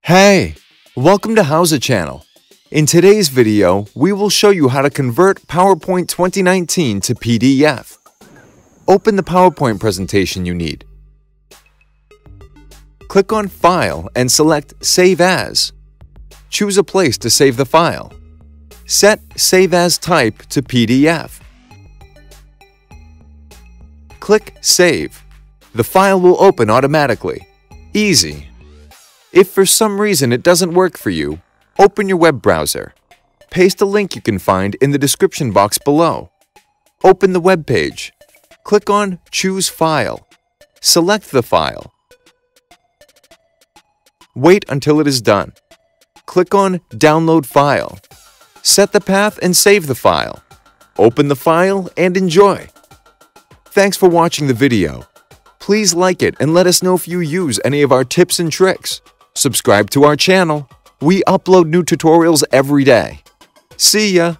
Hey! Welcome to Howza Channel. In today's video, we will show you how to convert PowerPoint 2019 to PDF. Open the PowerPoint presentation you need. Click on File and select Save As. Choose a place to save the file. Set Save As Type to PDF. Click Save. The file will open automatically. Easy. If for some reason it doesn't work for you, open your web browser. Paste a link you can find in the description box below. Open the web page. Click on Choose File. Select the file. Wait until it is done. Click on Download File. Set the path and save the file. Open the file and enjoy. Thanks for watching the video. Please like it and let us know if you use any of our tips and tricks. Subscribe to our channel. We upload new tutorials every day. See ya!